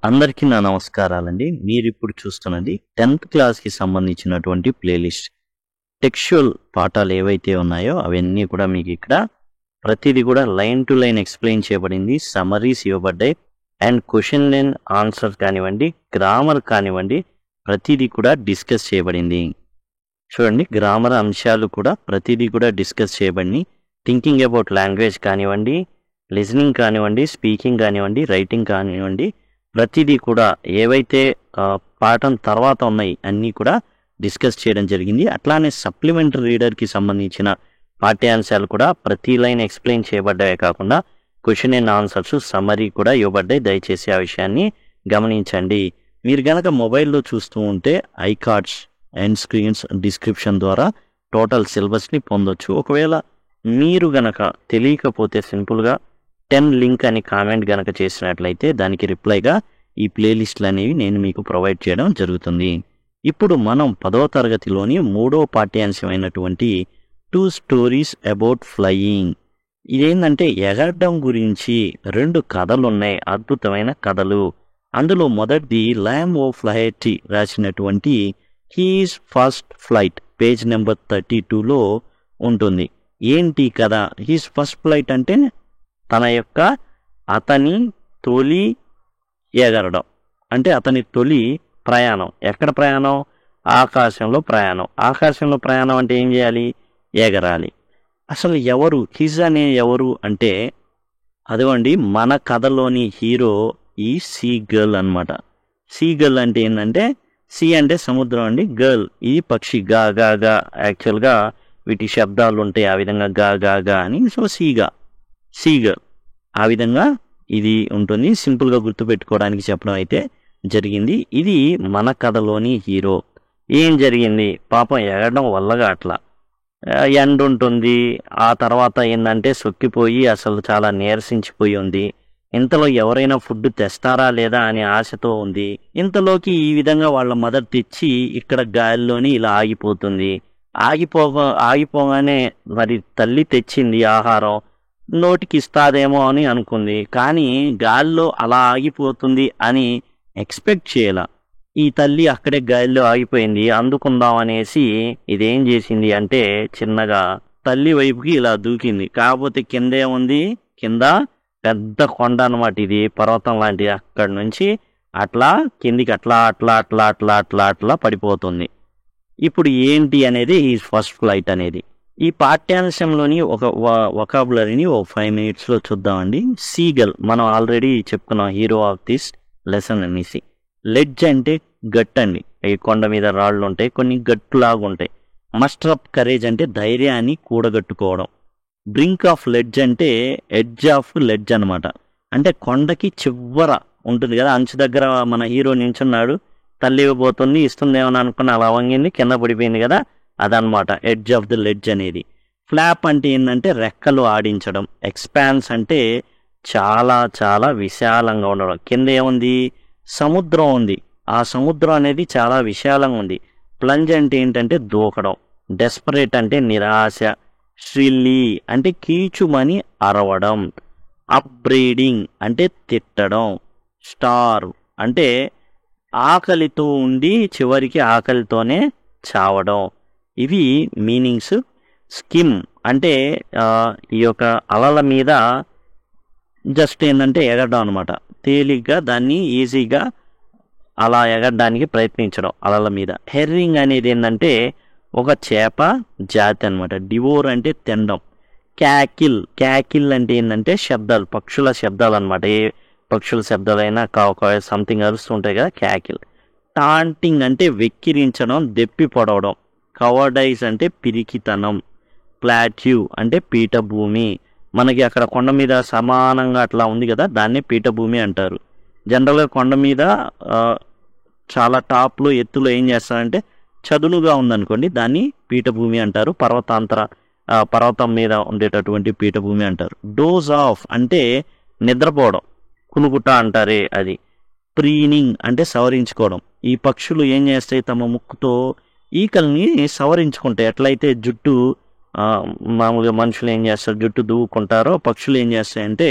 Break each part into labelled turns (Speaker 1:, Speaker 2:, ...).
Speaker 1: అందరికీ నా నమస్కారాలండి. మీరిప్పుడు చూస్తున్నది 10th క్లాస్‌కి సంబంధించినటువంటి ప్లేలిస్ట్. టెక్స్చువల్ పాఠాలు ఏవైతే ఉన్నాయో అవన్నీ కూడా మీకు ఇక్కడ ప్రతిదీ కూడా లైన్ టు లైన్ ఎక్స్‌ప్లెయిన్ చేయబడింది. సమ్మరీస్ ఇవ్వబడ్డాయి. అండ్ క్వెషన్ లైన్ ఆన్సర్ కానివ్వండి, గ్రామర్ కానివ్వండి, ప్రతిదీ కూడా డిస్కస్ చేయబడింది. చూడండి, గ్రామర్ అంశాలు కూడా ప్రతిదీ కూడా డిస్కస్ చేయబడి థింకింగ్ అబౌట్ లాంగ్వేజ్ కానివ్వండి, లిజనింగ్ కానివ్వండి, స్పీకింగ్ కానివ్వండి, రైటింగ్ కానివ్వండి, ప్రతిదీ కూడా ఏవైతే పాఠం తర్వాత ఉన్నాయి అన్నీ కూడా డిస్కస్ చేయడం జరిగింది. అట్లానే సప్లిమెంటరీ రీడర్కి సంబంధించిన పాఠ్యాంశాలు కూడా ప్రతి లైన్ ఎక్స్ప్లెయిన్ చేయబడ్డాయే కాకుండా క్వశ్చన్ అండ్ ఆన్సర్స్ సమ్మరీ కూడా ఇవ్వబడ్డాయి. దయచేసి ఆ విషయాన్ని గమనించండి. మీరు గనక మొబైల్లో చూస్తూ ఉంటే ఐకార్డ్స్, ఎండ్ స్క్రీన్స్, డిస్క్రిప్షన్ ద్వారా టోటల్ సిలబస్ని పొందొచ్చు. ఒకవేళ మీరు గనక తెలియకపోతే సింపుల్గా 10 లింక్ అని కామెంట్ గనక చేసినట్లయితే దానికి రిప్లైగా ఈ ప్లేలిస్టులు అనేవి నేను మీకు ప్రొవైడ్ చేయడం జరుగుతుంది. ఇప్పుడు మనం 10వ తరగతిలోని 3వ పాఠ్యాంశమైనటువంటి 2 స్టోరీస్ అబౌట్ ఫ్లయింగ్. ఇదేంటంటే ఎగరడం గురించి 2 కథలు ఉన్నాయి, అద్భుతమైన కథలు. అందులో మొదటిది ల్యామ్ ఓ ఫ్లైటీ రాసినటువంటి his first flight, page number 32లో ఉంటుంది. ఏంటి కథ? హీస్ ఫస్ట్ ఫ్లైట్ అంటే అతని తొలి ఎగరడం, అంటే అతని తొలి ప్రయాణం. ఎక్కడ ప్రయాణం? ఆకాశంలో ప్రయాణం. ఆకాశంలో ప్రయాణం అంటే ఏం చేయాలి? ఎగరాలి. అసలు ఎవరు హిజ్ అనే ఎవరు అంటే అదిగోండి మన కథలోని హీరో ఈ సీ గర్ల్ అనమాట. సీ గర్ల్ అంటే ఏంటంటే సీ అంటే సముద్రం అండి, గర్ల్ ఇది పక్షి. గా గా గా యాక్చువల్గా వీటి శబ్దాలు ఉంటాయి ఆ విధంగా గా గా గా అని. సో సీగర్ ఆ విధంగా ఇది ఉంటుంది. సింపుల్గా గుర్తుపెట్టుకోవడానికి చెప్పడం అయితే జరిగింది. ఇది మన కథలోని హీరో. ఏం జరిగింది? పాపం ఎగరడం వల్లగా అట్లా ఎండ ఉంటుంది. ఆ తర్వాత ఏంటంటే సొక్కిపోయి అసలు చాలా నీరసించిపోయి ఉంది. ఇంతలో ఎవరైనా ఫుడ్ తెస్తారా లేదా అనే ఆశతో ఉంది. ఇంతలోకి ఈ విధంగా వాళ్ళ మదర్ తెచ్చి ఇక్కడ గాలిలోని ఇలా ఆగిపోతుంది. ఆగిపోగానే మరి తల్లి తెచ్చింది ఆహారం, నోటికి ఇస్తాదేమో అని అనుకుంది. కానీ గాలిలో అలా ఆగిపోతుంది అని ఎక్స్పెక్ట్ చేయాల. ఈ తల్లి అక్కడే గాలిలో ఆగిపోయింది. అందుకుందాం అనేసి ఇదేం చేసింది అంటే చిన్నగా తల్లి వైపుకి ఇలా దూకింది. కాకపోతే కింద ఏముంది? కింద పెద్ద కొండ అనమాట, ఇది పర్వతం లాంటిది. అక్కడి నుంచి అట్లా కిందికి అట్లా అట్లా అట్లా అట్లా అట్లా అట్లా పడిపోతుంది. ఇప్పుడు ఏంటి అనేది ఈ ఫస్ట్ ఫ్లైట్ అనేది. ఈ పాఠ్యాంశంలోని ఒక వొకాబులరీని 5 minutesలో చూద్దామండి. సీగల్ మనం ఆల్రెడీ చెప్పుకున్నాం, హీరో ఆఫ్ దిస్ లెసన్ అనేసి. లెడ్జ్ అంటే గట్ అండి, ఈ కొండ మీద రాళ్ళు ఉంటాయి, కొన్ని గట్టులాగా ఉంటాయి. మస్టర్ ఆఫ్ కరేజ్ అంటే ధైర్యాన్ని కూడగట్టుకోవడం. బ్రింక్ ఆఫ్ లెడ్జ్ అంటే ఎడ్జ్ ఆఫ్ లెడ్జ్ అనమాట. అంటే కొండకి చివర ఉంటుంది కదా, అంచు దగ్గర మన హీరో నించున్నాడు, తల్లి ఇవ్వబోతుంది, ఇస్తుందేమని అనుకుని అలా వంగింది, కింద పడిపోయింది కదా, అదనమాట ఎడ్జ్ ఆఫ్ ది లెడ్జ్ అనేది. ఫ్లాప్ అంటే ఏంటంటే రెక్కలు ఆడించడం. ఎక్స్పాన్స్ అంటే చాలా చాలా విశాలంగా ఉండడం. కింద ఏముంది? సముద్రం ఉంది. ఆ సముద్రం అనేది చాలా విశాలంగా ఉంది. ప్లంజ్ అంటే ఏంటంటే దూకడం. డెస్పరేట్ అంటే నిరాశ. శ్రిల్లీ అంటే కీచుమని అరవడం. అప్బ్రీడింగ్ అంటే తిట్టడం. స్టార్ అంటే ఆకలితో ఉండి చివరికి ఆకలితోనే చావడం. ఇవి మీనింగ్స్. స్కిమ్ అంటే ఈ యొక్క అలల మీద జస్ట్ ఏంటంటే ఎగరడం అనమాట. తేలిగ్గా దాన్ని ఈజీగా అలా ఎగరడానికి ప్రయత్నించడం అలల మీద. హెర్రింగ్ అనేది ఏంటంటే ఒక చేప జాతి అనమాట. డివోర్ అంటే తినడం. క్యాకిల్ అంటే ఏంటంటే శబ్దాలు, పక్షుల శబ్దాలు అనమాట. ఏ పక్షుల శబ్దాలైనా సంథింగ్ అరుస్తుంటాయి కదా, క్యాకిల్. టాంటింగ్ అంటే వెక్కిరించడం, దెప్పి పొడవడం. కవర్డైజ్ అంటే పిరికితనం. ప్లాట్యూ అంటే పీఠభూమి. మనకి అక్కడ కొండ మీద సమానంగా అట్లా ఉంది కదా, దాన్నే పీఠభూమి అంటారు. జనరల్గా కొండ మీద చాలా టాప్లో ఎత్తులో ఏం చేస్తారంటే చదునుగా ఉందనుకోండి, దాన్ని పీఠభూమి అంటారు. పర్వతం మీద ఉండేటటువంటి పీఠభూమి అంటారు. డోజ్ ఆఫ్ అంటే నిద్రపోవడం, కునుకుట అంటారే అది. ప్రీనింగ్ అంటే సవరించుకోవడం. ఈ పక్షులు ఏం చేస్తాయి? తమ ముక్కుతో ఈకల్ని సవరించుకుంటాయి. ఎట్లయితే జుట్టు మామూలుగా మనుషులు ఏం చేస్తారు, జుట్టు దువ్వుకుంటారో పక్షులు ఏం చేస్తాయంటే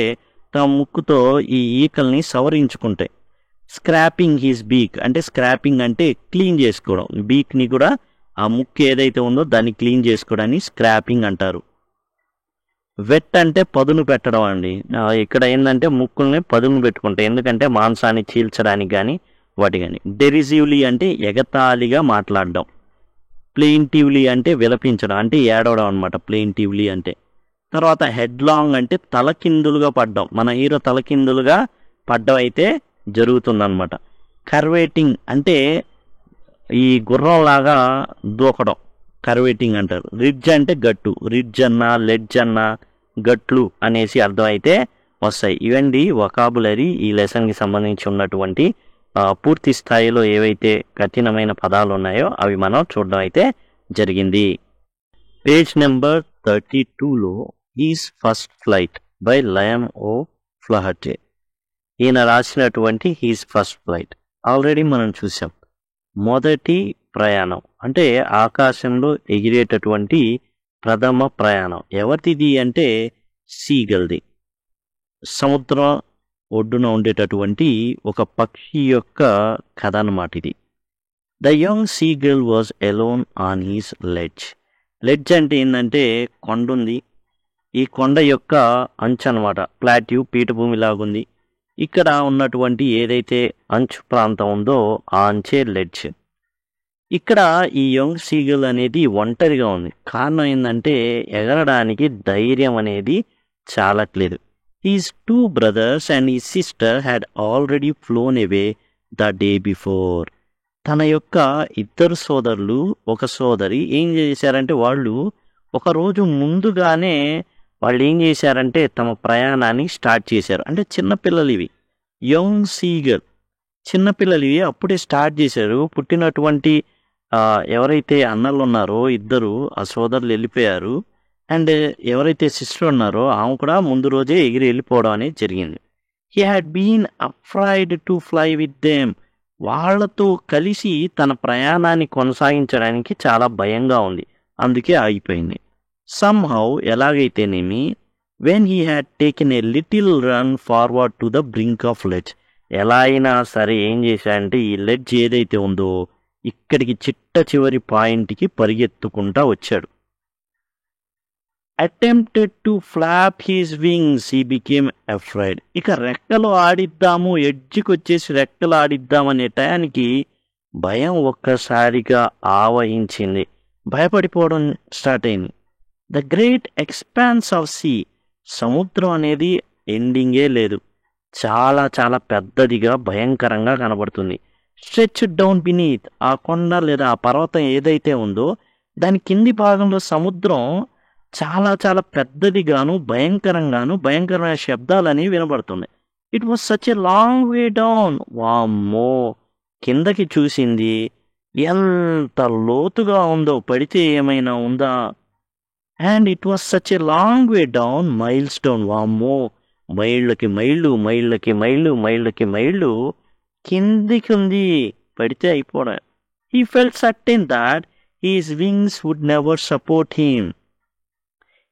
Speaker 1: తమ ముక్కుతో ఈ ఈకల్ని సవరించుకుంటాయి. స్క్రాపింగ్ హిస్ బీక్ అంటే స్క్రాపింగ్ అంటే క్లీన్ చేసుకోవడం, బీక్ని కూడా ఆ ముక్కు ఏదైతే ఉందో దాన్ని క్లీన్ చేసుకోవడాన్ని స్క్రాపింగ్ అంటారు. వెట్ అంటే పదును పెట్టడం అండి. ఇక్కడ ఏంటంటే ముక్కుల్ని పదును పెట్టుకుంటాయి, ఎందుకంటే మాంసాన్ని చీల్చడానికి కానీ వాటి కానీ. డెరిజివ్లీ అంటే ఎగతాళిగా మాట్లాడడం. ప్లెయింటివ్లీ అంటే విలపించడం అంటే ఏడవడం అనమాట ప్లెయింటివ్లీ అంటే. తర్వాత హెడ్లాంగ్ అంటే తలకిందులుగా పడ్డం, మన హీరో తలకిందులుగా పడ్డం అయితే జరుగుతుందన్నమాట. కర్వేటింగ్ అంటే ఈ గుర్రంలాగా దూకడం, కర్వేటింగ్ అంటారు. రిడ్జ్ అంటే గట్టు, రిడ్జ్ అన్న లెడ్జ్ అన్న గట్లు అనేసి అర్థం అయితే వస్తాయి. ఇవండి వొకాబులరీ ఈ లెసన్కి సంబంధించి ఉన్నటువంటి పూర్తి స్థాయిలో ఏవైతే కఠినమైన పదాలు ఉన్నాయో అవి మనం చూడడం అయితే జరిగింది. పేజ్ నెంబర్ 32లో is first flight by Liam O'Flaherty. ఈయన రాసినటువంటి హీస్ ఫస్ట్ ఫ్లైట్ ఆల్రెడీ మనం చూసాం. మొదటి ప్రయాణం అంటే ఆకాశంలో ఎగిరేటటువంటి ప్రథమ ప్రయాణం ఎవరిది అంటే సీగల్ది. సముద్రం ఒడ్డున ఉండేటటువంటి ఒక పక్షి యొక్క కథ అన్నమాట ఇది. The young seagull was alone on his ledge. Ledge అంటే ఏంటంటే కొండ ఉంది, ఈ కొండ యొక్క అంచు అనమాట, ప్లాట్యూ పీఠభూమి లాగుంది. ఇక్కడ ఉన్నటువంటి ఏదైతే అంచు ప్రాంతం ఉందో ఆ అంచే లెడ్జ్. ఇక్కడ ఈ యంగ్ సీగల్ అనేది ఒంటరిగా ఉంది. కారణం ఏంటంటే ఎగరడానికి ధైర్యం అనేది చాలట్లేదు. His 2 brothers and his sister had already flown away the day before. తన యొక్క 2 సోదరులు ఒక సోదరి ఏం చేశారంటే వాళ్ళు ఒకరోజు ముందుగానే వాళ్ళు ఏం చేశారంటే తమ ప్రయాణాన్ని స్టార్ట్ చేశారు. అంటే చిన్నపిల్లలు ఇవి, యంగ్ సీగల్ చిన్నపిల్లలు ఇవి అప్పుడే స్టార్ట్ చేశారు. పుట్టినటువంటి ఎవరైతే అన్నలు ఉన్నారో 2 ఆ సోదరులు వెళ్ళిపోయారు. అండ్ ఎవరైతే సిస్టర్ ఉన్నారో ఆమె కూడా ముందు రోజే ఎగిరి వెళ్ళిపోవడం అనేది జరిగింది. He had been afraid to fly with them. వాళ్లతో కలిసి తన ప్రయాణాన్ని కొనసాగించడానికి చాలా భయంగా ఉంది, అందుకే ఆగిపోయింది. సమ్హౌ ఎలాగైతేనేమి when he had taken a little run forward to the brink of ledge. ఎలా అయినా సరే ఏం చేశాడంటే ఈ లెడ్జ్ ఏదైతే ఉందో ఇక్కడికి చిట్ట చివరి పాయింట్కి పరిగెత్తుకుంటా వచ్చాడు. Attempted to flop he's wings he became afraid. ఇక రెక్కలు ఆడిద్దాము, ఎడ్జికి వచ్చేసి రెక్కలు ఆడిద్దామనే టయానికి భయం ఒక్కసారిగా ఆవహించింది, భయపడిపోవడం స్టార్ట్ అయింది. The great expanse of sea. సముద్రం అనేది ఎండింగే లేదు, చాలా చాలా పెద్దదిగా భయంకరంగా కనబడుతుంది. Stretch down beneath. ఆ కొండ లేదా ఆ పర్వతం ఏదైతే ఉందో దాని కింది భాగంలో సముద్రం చాలా చాలా పెద్దదిగాను భయంకరమైన శబ్దాలు అనేవి వినబడుతున్నాయి. It was such a long way down. వామ్మో, కిందకి చూసింది ఎంత లోతుగా ఉందో, పడితే ఏమైనా ఉందా. And it was such a long way down, miles down. వామ్మో, మైళ్ళకి మైళ్ళు కిందికి ఉంది, పడితే అయిపోవడం. He felt certain that his wings would never support him.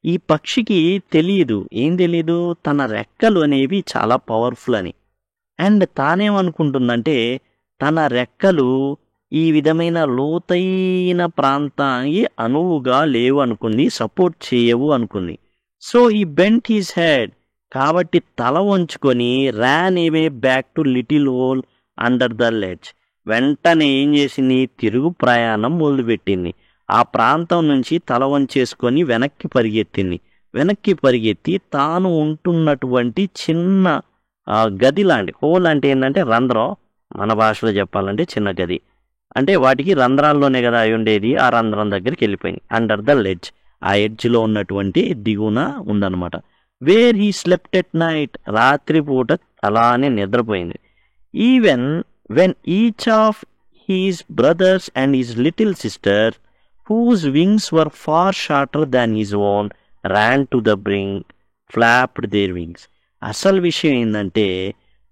Speaker 1: ఈ పక్షికి తెలియదు, ఏం తెలీదు, తన రెక్కలు అనేవి చాలా పవర్ఫుల్ అని. అండ్ తానేమనుకుంటుందంటే తన రెక్కలు ఈ విధమైన లోతైన ప్రాంతానికి అనువుగా లేవు అనుకుంది, సపోర్ట్ చేయవు అనుకుంది. సో ఈ బెంట్ హీస్ హెడ్. కాబట్టి తల వంచుకొని ran away back to little hole under the ledge. వెంటనే ఏం చేసింది, తిరుగు ప్రయాణం మొదలుపెట్టింది. ఆ ప్రాంతం నుంచి తల వంచేసుకొని వెనక్కి పరిగెత్తి తాను ఉంటున్నటువంటి చిన్న గది లాంటి, హోల్ అంటే ఏంటంటే రంధ్రం, మన భాషలో చెప్పాలంటే చిన్న గది అంటే వాటికి రంధ్రాల్లోనే కదా అయి ఉండేది. ఆ రంధ్రం దగ్గరికి వెళ్ళిపోయింది. అండర్ ద లెడ్జ్, ఆ ఎడ్జ్లో ఉన్నటువంటి దిగున ఉందన్నమాట. Where he slept at night. రాత్రిపూట అలానే నిద్రపోయింది. Even when each of he's brothers and he's little sister whose wings were far shorter than his own ran to the brink, flapped their wings. అసలు విషయం ఏంటంటే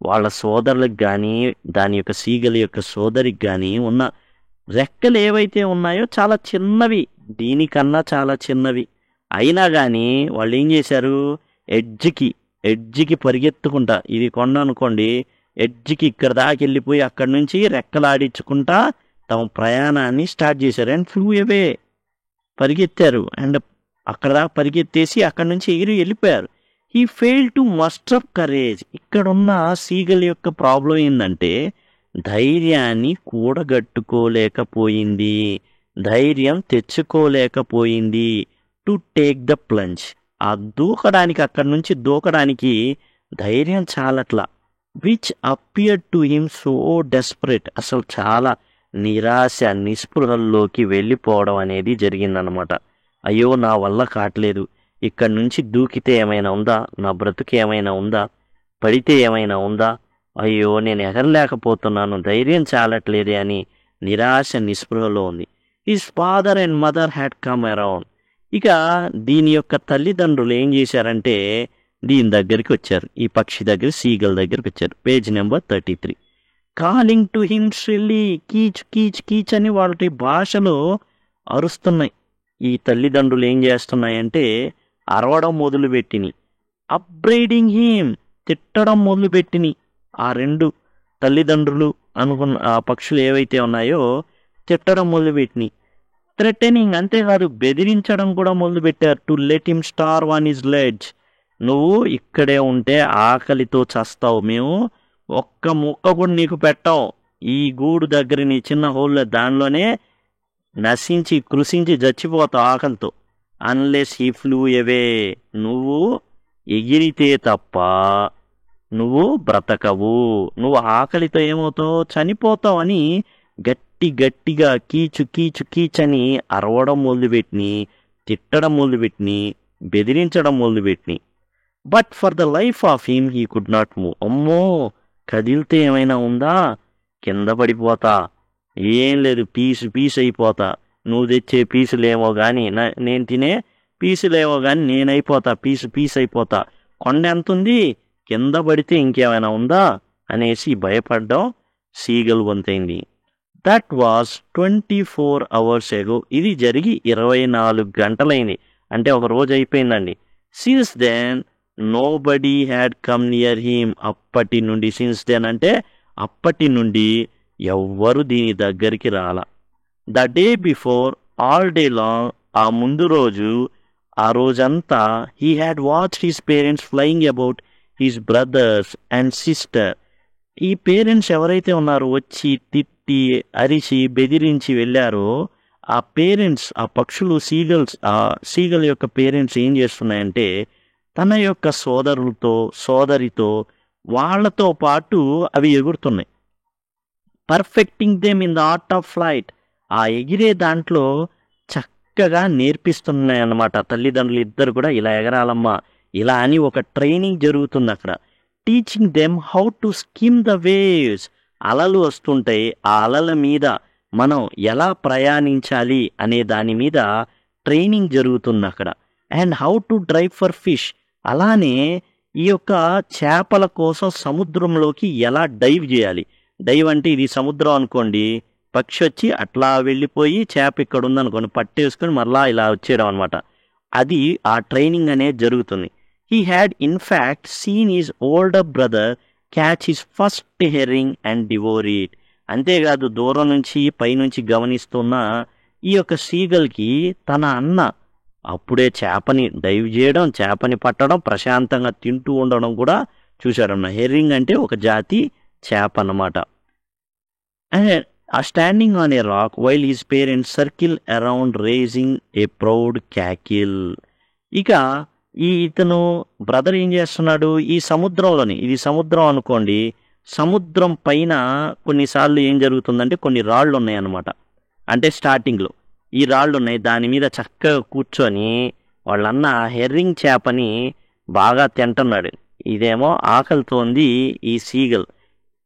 Speaker 1: వాళ్ళ సోదరులకు కానీ దాని యొక్క సీగల యొక్క సోదరికి కానీ ఉన్న రెక్కలు ఏవైతే ఉన్నాయో చాలా చిన్నవి, దీనికన్నా చాలా చిన్నవి. అయినా కానీ వాళ్ళు ఏం చేశారు, ఎడ్జ్కి పరిగెత్తుకుంటా, ఇది కొండ అనుకోండి, ఎడ్జ్కి ఇక్కడ దాకా వెళ్ళిపోయి అక్కడి నుంచి రెక్కలాడించుకుంటా తమ ప్రయాణాన్ని స్టార్ట్ చేశారు. అండ్ ఫ్లూ అవే, పరిగెత్తారు. అండ్ అక్కడ దాకా పరిగెత్తేసి అక్కడి నుంచి ఎగిరి వెళ్ళిపోయారు. He fail to muster courage. ఇక్కడున్న సీగల్ యొక్క ప్రాబ్లం ఏంటంటే ధైర్యాన్ని కూడగట్టుకోలేకపోయింది, ధైర్యం తెచ్చుకోలేకపోయింది టు టేక్ ద ప్లంజ్. ఆ దూకడానికి, అక్కడి నుంచి దూకడానికి ధైర్యం చాలట్లా. Which appeared to him so desperate. అసలు చాలా నిరాశ నిస్పృహల్లోకి వెళ్ళిపోవడం అనేది జరిగిందనమాట. అయ్యో నా వల్ల కావట్లేదు, ఇక్కడి నుంచి దూకితే ఏమైనా ఉందా, నా బ్రతుకు ఏమైనా ఉందా, పడితే ఏమైనా ఉందా, అయ్యో నేను ఎగరలేకపోతున్నాను, ధైర్యం చాలట్లేదే అని నిరాశ నిస్పృహలో ఉంది. His father and mother had come around. ఇక దీని యొక్క తల్లిదండ్రులు ఏం చేశారంటే దీని దగ్గరికి వచ్చారు, ఈ పక్షి దగ్గర, సీగల్ దగ్గరికి వచ్చారు. Page number 33. Calling to him shrilly, కీచ్ కీచ్ కీచ్ అని వాళ్ళ భాషలో అరుస్తున్నాయి. ఈ తల్లిదండ్రులు ఏం చేస్తున్నాయంటే అరవడం మొదలుపెట్టిని. అప్బ్రైడింగ్ హిమ్, తిట్టడం మొదలుపెట్టిని. ఆ రెండు తల్లిదండ్రులు అనుకున్న ఆ పక్షులు ఏవైతే ఉన్నాయో తిట్టడం మొదలుపెట్టిని. థ్రెటనింగ్, అంతేకాదు బెదిరించడం కూడా మొదలుపెట్టారు. To let him starve on his ledge. నువ్వు ఇక్కడే ఉంటే ఆకలితో చస్తావు, మేము ఒక్క ముక్క కూడా నీకు పెట్టావు, ఈ గూడు దగ్గర నీ చిన్న హోల్లో దానిలోనే నశించి కృషించి చచ్చిపోతావు ఆకలితో. అన్లెస్ హీ ఫ్లూ అవే, నువ్వు ఎగిరితే తప్ప నువ్వు బ్రతకవు, నువ్వు ఆకలితో ఏమవుతావు, చనిపోతావు అని గట్టిగా కీచు కీచు కీచని అరవడం మొదలుపెట్టిని, తిట్టడం మొదలుపెట్టిని, బెదిరించడం మొదలుపెట్టిని. But for the life of him he could not move. అమ్మో కదిలితే ఏమైనా ఉందా, కింద పడిపోతా, ఏం లేదు, పీసు అయిపోతా, నువ్వు తెచ్చే పీసులేమో కానీ నేను తినే పీసులేమో కానీ నేనైపోతా, పీసు అయిపోతా, కొండ ఎంత ఉంది, కింద పడితే ఇంకేమైనా ఉందా అనేసి భయపడ్డం సీగల్ వంతైంది. That was 24 hours ago. ఇది జరిగి 24 గంటలైంది, అంటే ఒక రోజు అయిపోయిందండి. Since then nobody had come near him. అప్పటి నుండి, సిన్స్ దెన్ అంటే అప్పటి నుండి ఎవ్వరు దీని దగ్గరికి రాల. The day before, all day long, ఆ ముందు రోజు, ఆ రోజంతా he had watched his parents flying about his brothers and sister. ఈ పేరెంట్స్ ఎవరైతే ఉన్నారో వచ్చి తిట్టి అరిచి బెదిరించి వెళ్ళారో ఆ పేరెంట్స్, ఆ పక్షులు, సీగల్ యొక్క పేరెంట్స్ ఏం చేస్తున్నాయంటే తన యొక్క సోదరులతో సోదరితో వాళ్లతో పాటు అవి ఎగురుతున్నాయి. Perfecting them in the art of flight. ఆ ఎగిరే దాంట్లో చక్కగా నేర్పిస్తున్నాయి అన్నమాట. తల్లిదండ్రులు ఇద్దరు కూడా ఇలా ఎగరాలమ్మా, ఇలా అని ఒక ట్రైనింగ్ జరుగుతుంది అక్కడ. Teaching them how to skim the waves. అలలు వస్తుంటాయి, ఆ అలల మీద మనం ఎలా ప్రయాణించాలి అనే దాని మీద ట్రైనింగ్ జరుగుతుంది అక్కడ. And how to drive for fish. అలానే ఈ యొక్క చేపల కోసం సముద్రంలోకి ఎలా డైవ్ చేయాలి. డైవ్ అంటే ఇది సముద్రం అనుకోండి, పక్షి వచ్చి అట్లా వెళ్ళిపోయి చేప ఇక్కడ ఉందనుకోండి పట్టేసుకొని మళ్ళా ఇలా వచ్చేయడం అనమాట. అది ఆ ట్రైనింగ్ అనేది జరుగుతుంది. He had in fact seen his older brother catch his first herring and devour it. అంతేకాదు దూరం నుంచి పైనుంచి గమనిస్తున్న ఈ యొక్క సీగల్కి తన అన్న అప్పుడే చేపని డైవ్ చేయడం, చేపని పట్టడం, ప్రశాంతంగా తింటూ ఉండడం కూడా చూశారన్న. హెరింగ్ అంటే ఒక జాతి చేప అన్నమాట. అండ్ ఆ standing on a rock while his parents circle around raising a proud cackle. ఇక ఇతను బ్రదర్ ఏం చేస్తున్నాడు, ఈ సముద్రంలోని, ఇది సముద్రం అనుకోండి, సముద్రం పైన కొన్నిసార్లు ఏం జరుగుతుందంటే కొన్ని రాళ్ళు ఉన్నాయి అన్నమాట. అంటే స్టార్టింగ్లో ఈ రాళ్ళు ఉన్నాయి, దాని మీద చక్కగా కూర్చొని వాళ్ళన్న హెర్రింగ్ చేపని బాగా తింటున్నాడు. ఇదేమో ఆకలితోంది ఈ సీగల్,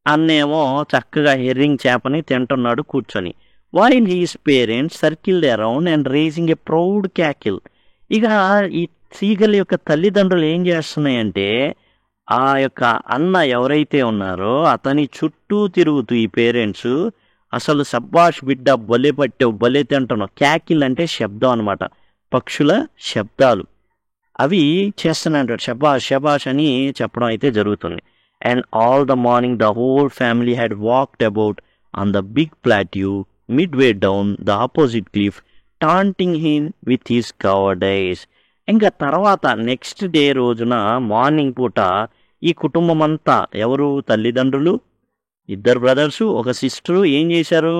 Speaker 1: అన్నేమో చక్కగా హెర్రింగ్ చేపని తింటున్నాడు కూర్చొని. While his parents circled around and raising a proud cackle. ఇక ఈ సీగల్ యొక్క తల్లిదండ్రులు ఏం చేస్తున్నాయంటే ఆ యొక్క అన్న ఎవరైతే ఉన్నారో అతని చుట్టూ తిరుగుతూ ఈ పేరెంట్స్ అసలు సబ్బాష్ బిడ్డ బలే పట్టావు, బలే తింటున్నావు. క్యాకిల్ అంటే శబ్దం అనమాట, పక్షుల శబ్దాలు అవి చేస్తున్నాడు. షబాష్ షబాష్ అని చెప్పడం అయితే జరుగుతుంది. and all the morning the whole family had walked about on the big plateau midway down the opposite cliff, taunting him with his cowardice. ఇంకా తర్వాత నెక్స్ట్ డే రోజున మార్నింగ్ పూట ఈ కుటుంబం అంతా, ఎవరు, తల్లిదండ్రులు, ఇద్దరు బ్రదర్సు, ఒక సిస్టరు, ఏం చేశారు,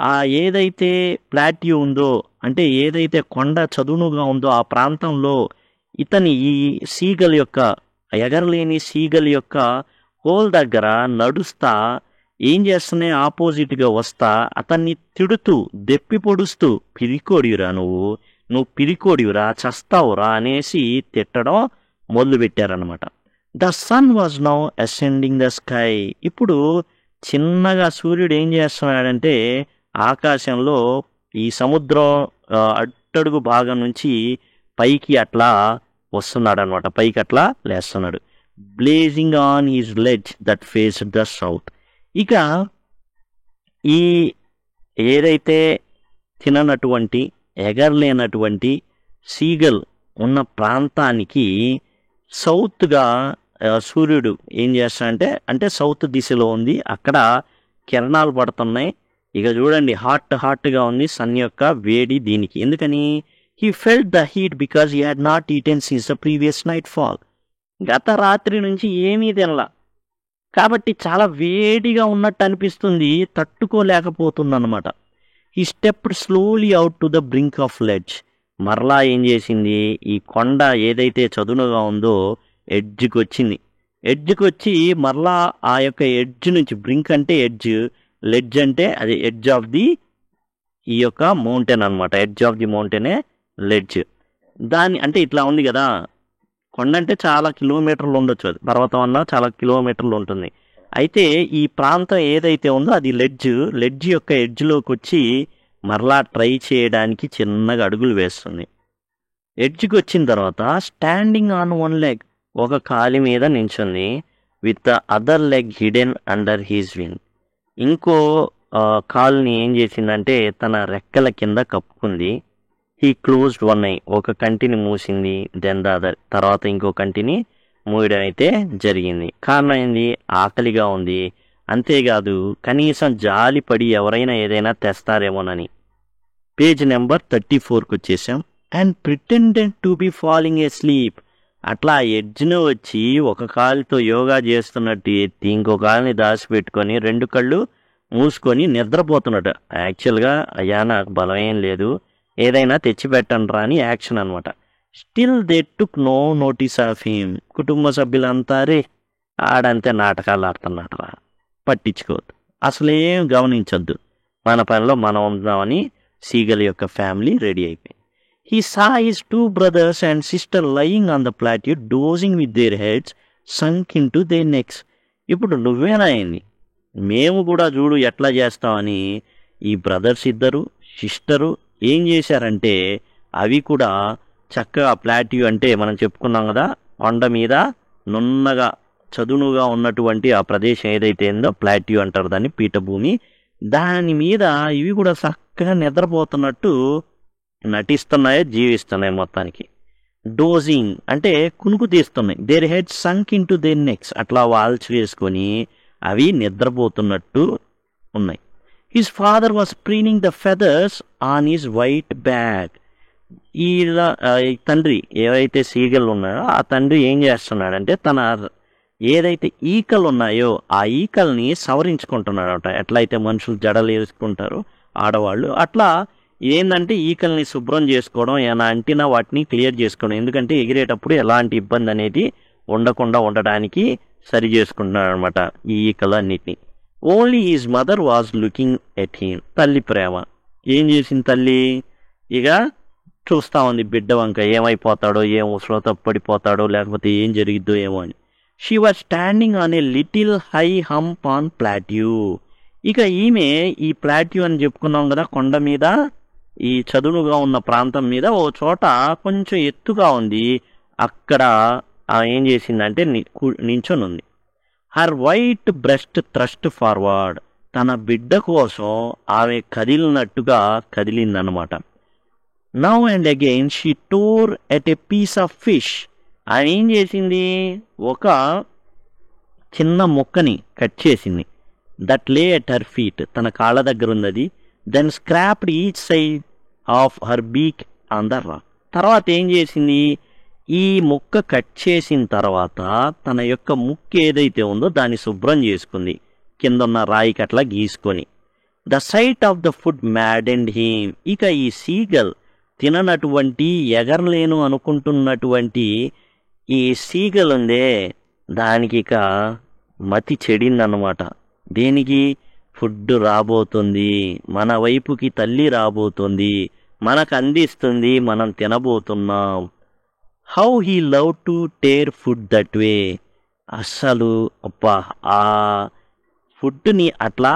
Speaker 1: ఆ ఏదైతే ప్లాట్యూ ఉందో, అంటే ఏదైతే కొండ చదునుగా ఉందో ఆ ప్రాంతంలో ఇతని ఈ సీగల్ యొక్క, ఎగరలేని సీగల్ యొక్క హోల్ దగ్గర నడుస్తా ఏం చేస్తున్నాయి, ఆపోజిట్గా వస్తా అతన్ని తిడుతూ దెప్పి పొడుస్తూ, పిరికోడివిరా నువ్వు పిరికోడివిరా, చస్తావురా అనేసి తిట్టడం మొదలుపెట్టారనమాట. The sun was now ascending the sky. ఇప్పుడు చిన్నగా సూర్యుడు ఏం చేస్తున్నాడంటే ఆకాశంలో ఈ సముద్రం అట్టడుగు భాగం నుంచి పైకి అట్లా వస్తున్నాడు అనమాట, పైకి అట్లా లేస్తున్నాడు. Blazing on his ledge that faced the south. ఇక ఈ ఏదైతే తిననటువంటి, ఎగరలేనటువంటి సీగల్ ఉన్న ప్రాంతానికి సౌత్గా సూర్యుడు ఏం చేస్తాడంటే, అంటే సౌత్ దిశలో ఉంది, అక్కడ కిరణాలు పడుతున్నాయి. ఇక చూడండి, హాట్గా ఉంది సన్ యొక్క వేడి దీనికి. ఎందుకని? He felt the heat because he had not eaten since the previous night fall. గత రాత్రి నుంచి ఏమీ తినలా కాబట్టి చాలా వేడిగా ఉన్నట్టు అనిపిస్తుంది, తట్టుకోలేకపోతుందన్నమాట. He stepped slowly out to the brink of ledge. మరలా ఏం చేసింది, ఈ కొండ ఏదైతే చదునుగా ఉందో ఎడ్జ్కి వచ్చింది. ఎడ్జ్కి వచ్చి మరలా ఆ యొక్క ఎడ్జ్ నుంచి, బ్రింక్ అంటే ఎడ్జ్, లెడ్జ్ అంటే అది ఎడ్జ్ ఆఫ్ ది ఈ యొక్క మౌంటైన్ అనమాట. ఎడ్జ్ ఆఫ్ ది మౌంటైనే లెడ్జ్. దాని అంటే ఇట్లా ఉంది కదా, కొండ అంటే చాలా కిలోమీటర్లు ఉండొచ్చు, అది పర్వతం అన్నా చాలా కిలోమీటర్లు ఉంటుంది. అయితే ఈ ప్రాంతం ఏదైతే ఉందో అది లెడ్జ్ యొక్క ఎడ్జ్లోకి వచ్చి మరలా ట్రై చేయడానికి చిన్నగా అడుగులు వేస్తుంది. ఎడ్జ్కి వచ్చిన తర్వాత స్టాండింగ్ ఆన్ వన్ లెగ్, ఒక కాలి మీద నించుంది. With the other leg hidden under his wing. ఇంకో కాలుని ఏం చేసిందంటే తన రెక్కల కింద కప్పుకుంది. హీ క్లోజ్డ్ వన్ ఐ, ఒక కంటిని మూసింది. దెన్ ద అదర్, తర్వాత ఇంకో కంటిని మూయడం అయితే జరిగింది. కారణం ఏంది, ఆకలిగా ఉంది. అంతేకాదు కనీసం జాలిపడి ఎవరైనా ఏదైనా తెస్తారేమోనని. పేజ్ నెంబర్ 34కి వచ్చేసాం. And pretended to be falling A sleep. అట్లా ఎడ్జ్ను వచ్చి ఒక కాలుతో యోగా చేస్తున్నట్టు ఎత్తి ఇంకో కాలుని దాచిపెట్టుకొని 2 కళ్ళు మూసుకొని నిద్రపోతున్నట్టు. యాక్చువల్గా అయ్యా నాకు బలం ఏం లేదు, ఏదైనా తెచ్చిపెట్టండి రా అని యాక్షన్ అనమాట. Still they took no notice of him. కుటుంబ సభ్యులంతా రే ఆడంతే నాటకాలు ఆడుతున్నట్టు రా, పట్టించుకోవద్దు, అసలేం గమనించొద్దు, మన పనిలో మనం ఉందామని సీగల్ యొక్క ఫ్యామిలీ రెడీ అయిపోయింది. He saw his 2 brothers and sister lying on the plateau, dozing with their heads sunk into their necks. ఇప్పుడు నువ్వేనా అయింది, మేము కూడా చూడు ఎట్లా చేస్తామని ఈ బ్రదర్స్ ఇద్దరు, సిస్టరు ఏం చేశారంటే అవి కూడా చక్కగా ప్లాట్యూ అంటే మనం చెప్పుకున్నాం కదా, కొండ మీద నున్నగా చదునుగా ఉన్నటువంటి ఆ ప్రదేశం ఏదైతే ఉందో ప్లాట్యూ అంటారు దాన్ని, పీఠభూమి. దాని మీద ఇవి కూడా చక్కగా నిద్రపోతున్నట్టు నటిస్తున్నాయో జీవిస్తున్నాయి మొత్తానికి. డోజింగ్ అంటే కునుకు తీస్తున్నాయి. Their head sunk into their necks, అట్లా వాల్చి వేసుకొని అవి నిద్రపోతున్నట్టు ఉన్నాయి. His father was preening the feathers on his white back. ఈ తండ్రి ఏవైతే సీగలు ఉన్నాయో ఆ తండ్రి ఏం చేస్తున్నాడంటే తన ఏదైతే ఈకలు ఉన్నాయో ఆ ఈకల్ని సవరించుకుంటున్నాడట. ఎట్లయితే మనుషులు జడలు వేసుకుంటారో ఆడవాళ్ళు, అట్లా ఏంటంటే ఈకల్ని శుభ్రం చేసుకోవడం, ఏమైనా అంటినా వాటిని క్లియర్ చేసుకోవడం. ఎందుకంటే ఎగిరేటప్పుడు ఎలాంటి ఇబ్బంది అనేది ఉండకుండా ఉండడానికి సరి చేసుకుంటున్నాడు అనమాట ఈ ఈకలు అన్నిటినీ. Only his mother was looking at him. తల్లి ప్రేమ ఏం చేసింది, తల్లి ఇక చూస్తూ ఉంది బిడ్డ వంక, ఏమైపోతాడో, ఏం ఉసలో తప్పడిపోతాడో, లేకపోతే ఏం జరిగిద్దో ఏమో అని. She was standing on a little high hump on plateau. ఇక ఈమె ఈ ప్లాట్యూ అని చెప్పుకున్నాం కదా, కొండ మీద ఈ చదునుగా ఉన్న ప్రాంతం మీద ఓ చోట కొంచెం ఎత్తుగా ఉంది, అక్కడ ఏం చేసిందంటే నించొని ఉంది. Her white breast thrust forward. తన బిడ్డ కోసం ఆమె కదిలినట్టుగా కదిలిందనమాట. Now and again she tore at a piece of fish. ఆమె ఏం చేసింది, ఒక చిన్న ముక్కని కట్ చేసింది. దట్ లే ఎట్ హర్ ఫీట్, తన కాళ్ళ దగ్గర ఉన్నది. Then scraped each side of her beak on the rock. తర్వాత ఏం చేసింది, ఈ ముక్క కట్ చేసిన తర్వాత తన యొక్క ముక్కు ఏదైతే ఉందో దాన్ని శుభ్రం చేసుకుంది, కింద ఉన్న రాయికి అట్లా గీసుకొని. The sight of the food maddened him. ఇక ఈ సీగల్, తిననటువంటి ఎగరలేను అనుకుంటున్నటువంటి ఈ సీగల్ ఉందే, దానికి ఇక మతి చెడిందన్నమాట. దేనికి? ఫుడ్ రాబోతుంది, మన వైపుకి తల్లి రాబోతుంది, మనకు అందిస్తుంది, మనం తినబోతున్నాం. How he love to tear food that way. అస్సలు అబ్బా, ఆ ఫుడ్ని అట్లా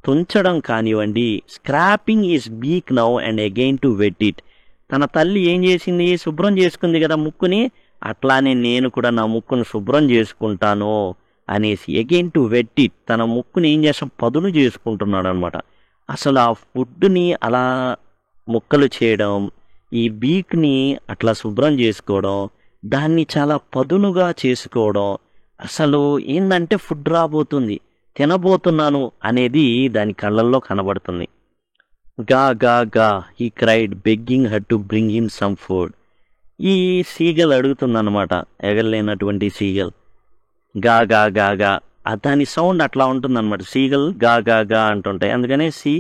Speaker 1: తుంచడం కానివ్వండి. Scraping his beak now and again to whet it. తన తల్లి ఏం చేసింది, శుభ్రం చేసుకుంది కదా ముక్కుని, అట్లానే నేను కూడా నా ముక్కును శుభ్రం చేసుకుంటాను అనేసి అగైన్ టు వెట్ ఇట్, తన ముక్కుని ఏం చేస్తాం, పదును చేసుకుంటున్నాడు అనమాట. అసలు ఆ ఫుడ్ని అలా ముక్కలు చేయడం, ఈ బీక్ని అట్లా శుభ్రం చేసుకోవడం, దాన్ని చాలా పదునుగా చేసుకోవడం, అసలు ఏంటంటే ఫుడ్ రాబోతుంది, తినబోతున్నాను అనేది దాని కళ్ళల్లో కనబడుతుంది. గా గా గా he cried begging her to bring him some food. ఈ సీగల్ అడుగుతుందన్నమాట, ఎగరలేనటువంటి సీగల్. గా గా గా గా, దాని సౌండ్ అట్లా ఉంటుందన్నమాట. సీగల్ గా గా గా అంటుంటాయి, అందుకనే సీ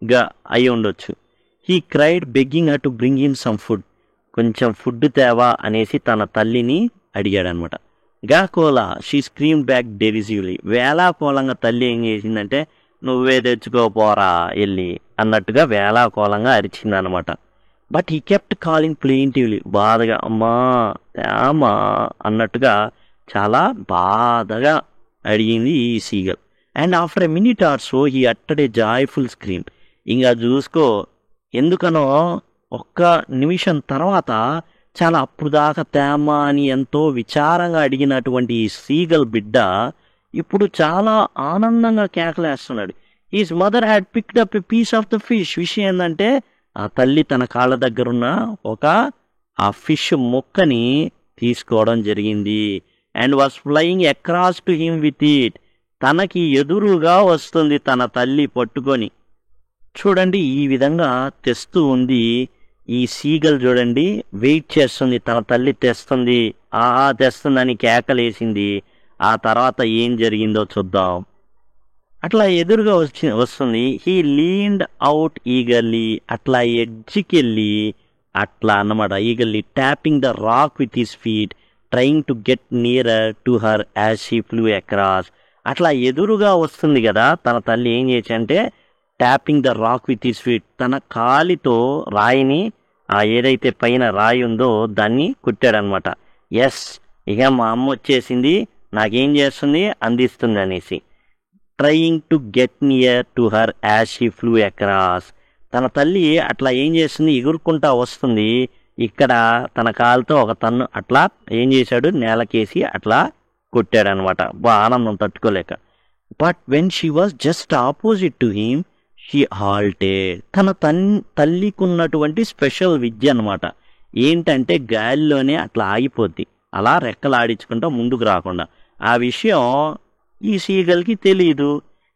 Speaker 1: గా అయి ఉండొచ్చు. He cried begging her to bring him some food. కొంచెం ఫుడ్ తేవా అనేసి తన తల్లిని అడిగాడనమాట. గా కోలా షీ స్క్రీమ్ బ్యాక్ డెరిసివ్లీ. వేలాకోలంగా తల్లి ఏం చేసిందంటే, నువ్వే తెచ్చుకోపోరా వెళ్ళి అన్నట్టుగా వేలాకోలంగా అరిచిందనమాట. But he kept calling plaintively. బాధగా అమ్మా అమ్మా అన్నట్టుగా చాలా బాధగా అడిగింది ఈ seagull. And after a minute or so he అట్టెడ్ ఏ జాయ్ఫుల్ స్క్రీమ్. ఇంకా చూసుకో, ఎందుకనో ఒక్క నిమిషం తర్వాత చాలా అప్పుడు దాకా తేమ అని ఎంతో విచారంగా అడిగినటువంటి ఈ సీగల్ బిడ్డ ఇప్పుడు చాలా ఆనందంగా కేకలేస్తున్నాడు. His mother had picked up a piece of the fish. విషయం ఏంటంటే, ఆ తల్లి తన కాళ్ళ దగ్గరున్న ఆ ఫిష్ ముక్కని తీసుకోవడం జరిగింది. And was flying across to him with it. తనకి ఎదురుగా వస్తుంది తన తల్లి పట్టుకొని. చూడండి, ఈ విధంగా తెస్తూ ఉంది ఈ సీగల్. చూడండి, వెయిట్ చేస్తుంది, తన తల్లి తెస్తుంది, తెస్తుందని కేకలేసింది. ఆ తర్వాత ఏం జరిగిందో చూద్దాం. అట్లా ఎదురుగా వస్తుంది. He leaned out eagerly. అట్లా ఎడ్జ్కి వెళ్ళి అట్లా అన్నమాట, eagerly tapping the rock with his feet, trying to get nearer to her as she flu across. అట్లా ఎదురుగా వస్తుంది కదా, తన తల్లి ఏం చేసిందంటే tapping the rock with his feet, తన కాలితో రాయిని, ఏదైతే పైన రాయి ఉందో దాన్ని కుట్టాడనమాట. ఎస్, ఇక మా అమ్మ వచ్చేసింది, నాకేం చేస్తుంది, అందిస్తుంది అనేసి. Trying to get near to her as she flu across. తన తల్లి అట్లా ఏం చేస్తుంది, ఎగురుకుంటా వస్తుంది. ఇక్కడ తన కాలుతో ఒక తన్ను అట్లా ఏం చేశాడు, నేలకేసి అట్లా కొట్టాడనమాట, ఆనందం తట్టుకోలేక. But when she was just opposite to him she halted. తన తల్లికున్నటువంటి స్పెషల్ విద్య అనమాట. ఏంటంటే గాలిలోనే అట్లా ఆగిపోద్ది, అలా రెక్కలు ఆడించుకుంటా ముందుకు రాకుండా. ఆ విషయం ఈ సీగల్కి తెలీదు.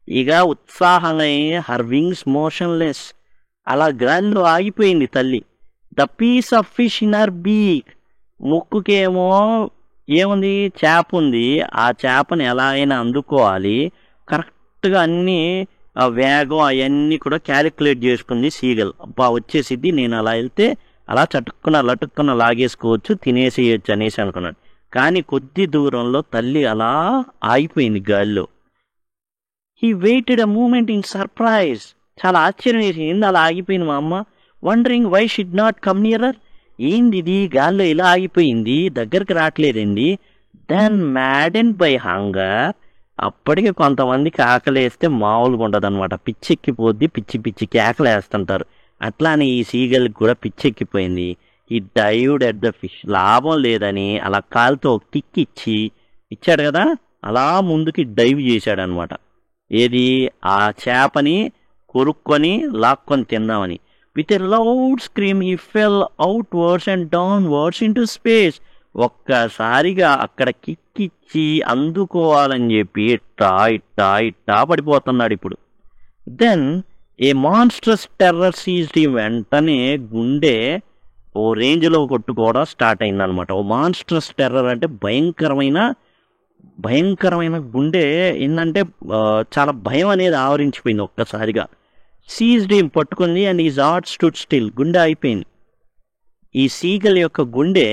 Speaker 1: ఇక ఉత్సాహంగా హర్ వింగ్స్ మోషన్లెస్, అలా గాలిలో ఆగిపోయింది తల్లి. The piece of fish in her beak. ముక్కుకేమో ఏముంది, చేప ఉంది. ఆ చేపని ఎలా అయినా అందుకోవాలి, కరెక్ట్గా అన్నీ వేగం అవన్నీ కూడా క్యాలిక్యులేట్ చేసుకుంది సీగల్. వచ్చేసిద్ది, నేను అలా వెళ్తే అలా చటుక్కున లటుక్కున లాగేసుకోవచ్చు, తినేసేయచ్చు అనేసి అనుకున్నాడు. కానీ కొద్ది దూరంలో తల్లి అలా ఆగిపోయింది గాలిలో. He waited a moment in surprise. చాలా ఆశ్చర్యం వేసింది, అలా ఆగిపోయింది మా అమ్మ. Wondering why should not come nearer. ఏంది ఇది, గాల్లో ఇలా ఆగిపోయింది, దగ్గరికి రావట్లేదండి. Then maddened by hunger. అప్పటికే కొంతమందికి ఆకలేస్తే మామూలుగా ఉండదు అనమాట, పిచ్చెక్కిపోద్ది, పిచ్చి పిచ్చి కేకలేస్తుంటారు. అట్లానే ఈ సీగల్కి కూడా పిచ్చెక్కిపోయింది. ఈ డైవ్డ్ ఎట్ ద ఫిష్. లాభం లేదని అలా కాలుతో ఒక కిక్ ఇచ్చాడు కదా, అలా ముందుకి డైవ్ చేశాడనమాట. ఏది, ఆ చేపని కొరుక్కొని లాక్కొని తిందామని. With a loud scream he fell outwards and downwards into space. ఒక్కసారిగా అక్కడ కిక్కిచ్చి అందుకోవాలని చెప్పి ఇట్టా ఇట్టా ఇట్టా పడిపోతున్నాడు ఇప్పుడు. దెన్ ఏ మాన్స్ట్రస్ టెర్రర్ సీజ్డ్ హిమ్. వెంటనే గుండె ఓ రేంజ్లో కొట్టుకోవడం స్టార్ట్ అయిందనమాట. ఓ మాన్స్ట్రస్ టెర్రర్ అంటే భయంకరమైన గుండె ఏంటంటే చాలా భయం అనేది ఆవరించిపోయింది ఒక్కసారిగా. సీజ్డ్ హిమ్ పట్టుకుంది and his heart stood still. గుండె అయిపోయింది. ఈ సీగల్ యొక్క గుండె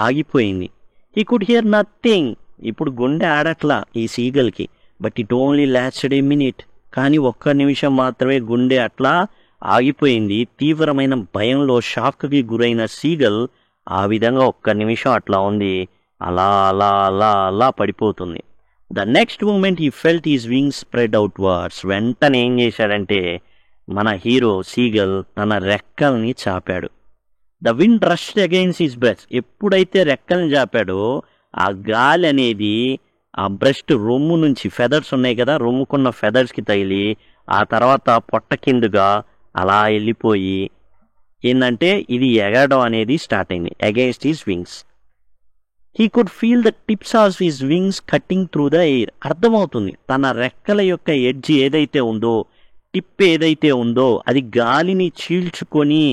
Speaker 1: ఆగిపోయింది. He could hear nothing. ఇప్పుడు గుండె ఆడట్లా ఈ సీగల్కి. But it only lasted a minute. కానీ ఒక్క నిమిషం మాత్రమే గుండె అట్లా ఆగిపోయింది. తీవ్రమైన భయంలో షాక్కి గురైన సీగల్ ఆ విధంగా ఒక్క నిమిషం అట్లా ఉంది. అలా అలా అలా అలా పడిపోతుంది. The next moment he felt his wings spread outwards. వెంటనే ఏం చేశాడంటే మన హీరో సీగల్ తన రెక్కల్ని చాపాడు. The wind rushed against his breast. ఎప్పుడైతే రెక్కల్ని చాపాడో ఆ గాలి అనేది ఆ బ్రెస్ట్ రొమ్ము నుంచి ఫెదర్స్ ఉన్నాయి కదా, రొమ్ముకున్న ఫెదర్స్కి తగిలి ఆ తర్వాత పొట్ట కిందుగా అలా వెళ్ళిపోయి ఏంటంటే ఇది ఎగరడం అనేది స్టార్ట్ అయింది against his wings. He could feel the tips of his wings cutting through the air. అర్థమవుతుంది తన రెక్కల యొక్క ఎడ్జ్ ఏదైతే ఉందో, టిప్ ఏదైతే ఉందో అది గాలిని చీల్చుకొని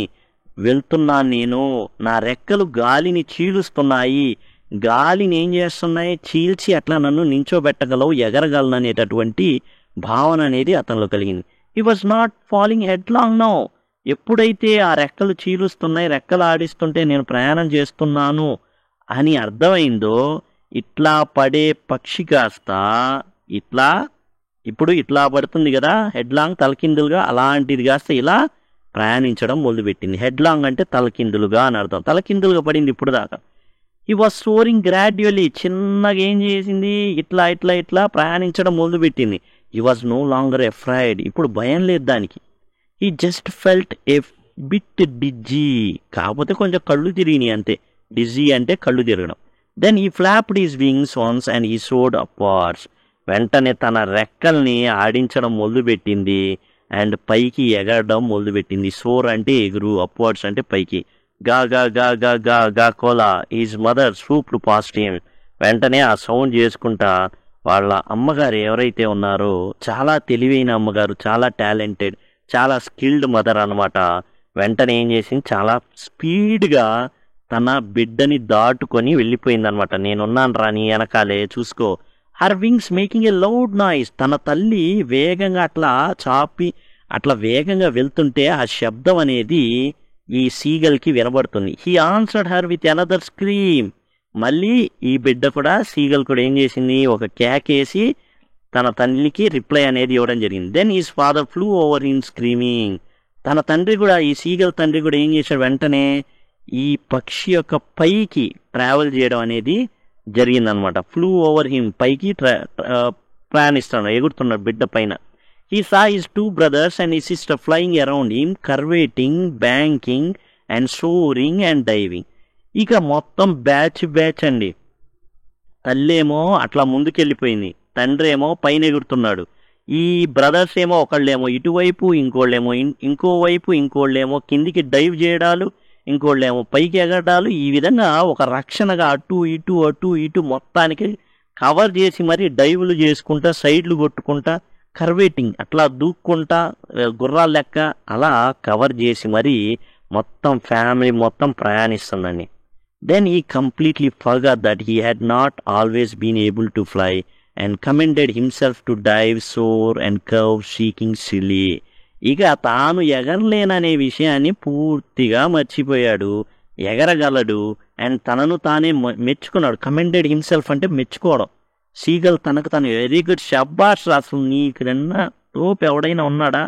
Speaker 1: వెళ్తున్నాను నేను. నా రెక్కలు గాలిని చీలుస్తున్నాయి, గాలిని ఏం చేస్తున్నాయి చీల్చి అట్లా నన్ను నించోబెట్టగలవు, ఎగరగలను అనేటటువంటి భావన అనేది అతనిలో కలిగింది. He was not falling head long now. ఎప్పుడైతే ఆ రెక్కలు చీలుస్తున్నాయి, రెక్కలు ఆడిస్తుంటే నేను ప్రయాణం చేస్తున్నాను అని అర్థమైందో ఇట్లా పడే పక్షి కాస్త ఇట్లా ఇప్పుడు ఇట్లా పడుతుంది కదా హెడ్ లాంగ్ తలకిందులుగా, అలాంటిది కాస్త ఇలా ప్రయాణించడం మొదలుపెట్టింది. హెడ్ లాంగ్ అంటే తలకిందులుగా అని అర్థం. తలకిందులుగా పడింది ఇప్పుడు దాకా. ఈ వాజ్ సోరింగ్ గ్రాడ్యువల్లీ. చిన్నగా ఏం చేసింది ఇట్లా ఇట్లా ఇట్లా ప్రయాణించడం మొదలుపెట్టింది. ఈ వాజ్ నో లాంగర్ ఎఫ్రైడ్. ఇప్పుడు భయం లేదు దానికి. ఈ జస్ట్ ఫెల్ట్ ఏ బిట్ డిజ్జీ. కాకపోతే కొంచెం కళ్ళు తిరిగినాయి అంతే. డిజ్జీ అంటే కళ్ళు తిరగడం. దెన్ ఈ flopped his wings once and ఈ సోడ్ అప్వార్డ్స్. వెంటనే తన రెక్కల్ని ఆడించడం మొదలుపెట్టింది అండ్ పైకి ఎగరడం మొదలుపెట్టింది. సోర్ అంటే ఎగురు, అప్వార్డ్స్ అంటే పైకి. గా గా గా గా గా గా కోలా his mother swooped past him. వెంటనే ఆ సౌండ్ చేసుకుంటా వాళ్ళ అమ్మగారు ఎవరైతే ఉన్నారో చాలా తెలివైన అమ్మగారు, చాలా టాలెంటెడ్, చాలా స్కిల్డ్ మదర్ అనమాట. వెంటనే ఏం చేసింది చాలా స్పీడ్గా తన బిడ్డని దాటుకొని వెళ్ళిపోయిందనమాట. నేనున్నాను రా నీ వెనకాలే చూసుకో. Her wings making a loud noise. తన తల్లి వేగంగా అట్లా చాపి అట్లా వేగంగా వెళ్తుంటే ఆ శబ్దం అనేది ఈ సీగల్కి వినబడుతుంది. He answered her with another scream. మళ్ళీ ఈ బిడ్డ కూడా సీగల్ కూడా ఏం చేసింది ఒక కేకేసి తన తల్లికి రిప్లై అనేది ఇవ్వడం జరిగింది. Then his father flew over him screaming. తన తండ్రి కూడా ఈ సీగల్ తండ్రి కూడా ఏం చేశాడు వెంటనే ఈ పక్షి యొక్క పైకి ట్రావెల్ చేయడం అనేది జరిగిందనమాట. ఫ్లూ ఓవర్ హిమ్ పైకి ప్రయాణిస్తున్నాడు, ఎగురుతున్నాడు బిడ్డ పైన. He saw his two brothers and his sister flying around him, curvating, banking and soaring and diving. ఇక మొత్తం బ్యాచ్ అండి. తల్లేమో అట్లా ముందుకెళ్ళిపోయింది, తండ్రి ఏమో పైన ఎగురుతున్నాడు. ఈ బ్రదర్స్ ఏమో ఒకళ్ళేమో ఇటువైపు, ఇంకోళ్ళేమో ఇంకోవైపు, ఇంకోళ్ళేమో కిందికి డైవ్ చేయడాలు, ఇంకోళ్ళేమో పైకి ఎగరడాలు. ఈ విధంగా ఒక రక్షణగా అటు ఇటు అటు ఇటు మొత్తానికి కవర్ చేసి మరి డైవ్లు చేసుకుంటా, సైడ్లు కొట్టుకుంటా, కర్వేటింగ్ అట్లా దూక్కుంటా గుర్రాల లెక్క అలా కవర్ చేసి మరి మొత్తం ఫ్యామిలీ మొత్తం ప్రయాణిస్తుందండి. Then he completely forgot that he had not always been able to fly and commanded himself to dive, soar and curve, shrieking shrilly. ఇక తాను ఎగరలేననే విషయాన్ని పూర్తిగా మర్చిపోయాడు. ఎగరగలడు అండ్ తనను తానే మెచ్చుకున్నాడు. కమెండెడ్ హిమ్సెల్ఫ్ అంటే మెచ్చుకోవడం. సీగల్ తనకు తను వెరీ గుడ్, షబ్బాష్, అసలు నీకు నిన్న తోపు ఎవడైనా ఉన్నాడా,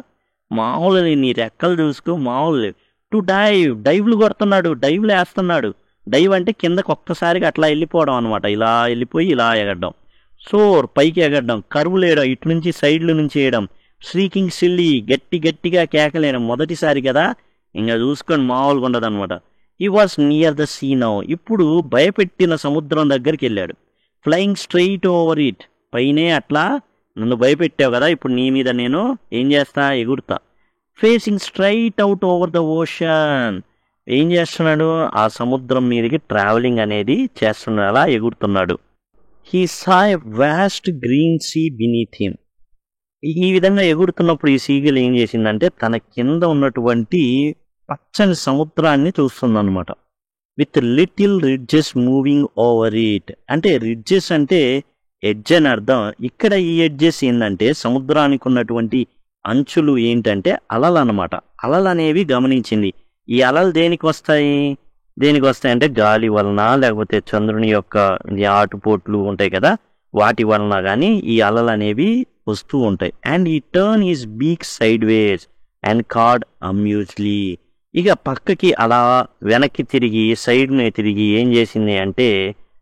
Speaker 1: మామూలు నీ రెక్కలు చూసుకో మామూలు. టు డైవ్లు కొడుతున్నాడు, డైవ్లు వేస్తున్నాడు. డైవ్ అంటే కిందకు ఒక్కసారిగా అట్లా వెళ్ళిపోవడం అనమాట, ఇలా వెళ్ళిపోయి ఇలా ఎగరడం. సోర్ పైకి ఎగరడం, కరువులు వేయడం, ఇటు నుంచి సైడ్ల నుంచి వేయడం. స్ట్రీకింగ్ సిల్లీ గట్టిగా కేకలేయడం. మొదటిసారి కదా ఇంకా చూసుకొని మామూలుగా ఉండదు అనమాట. He was near the sea now. ఇప్పుడు భయపెట్టిన సముద్రం దగ్గరికి వెళ్ళాడు. Flying straight over it. పైనే అట్లా నన్ను భయపెట్టావు కదా, ఇప్పుడు నీ మీద నేను ఏం చేస్తా, ఎగురుతా. Facing straight out over the ocean. ఏం చేస్తున్నాడు? ఆ సముద్రం మీదకి ట్రావెలింగ్ అనేది చేస్తున్నాడు, అలా ఎగురుతున్నాడు. He saw a vast green sea beneath him. ఈ విధంగా ఎగురుతున్నప్పుడు ఈ సీగల్ ఏం చేసిందంటే తన కింద ఉన్నటువంటి పచ్చని సముద్రాన్ని చూస్తుందన్నమాట. With little ridges moving over it. అంటే రిడ్జెస్ అంటే ఎడ్జ్ అని అర్థం. ఇక్కడ ఈ ఎడ్జెస్ ఏంటంటే సముద్రానికి ఉన్నటువంటి అంచులు ఏంటంటే అలలు అనమాట. అలలు అనేవి గమనించింది. ఈ అలలు దేనికి వస్తాయి అంటే గాలి వలన, లేకపోతే చంద్రుని యొక్క ఆటుపోట్లు ఉంటాయి కదా, వాటి వలన కానీ ఈ అలలు అనేవి వస్తూ ఉంటాయి. And he turn his beak sideways and crowed amusingly. ఇక పక్కకి అలా వెనక్కి తిరిగి సైడ్ని తిరిగి ఏం చేసింది అంటే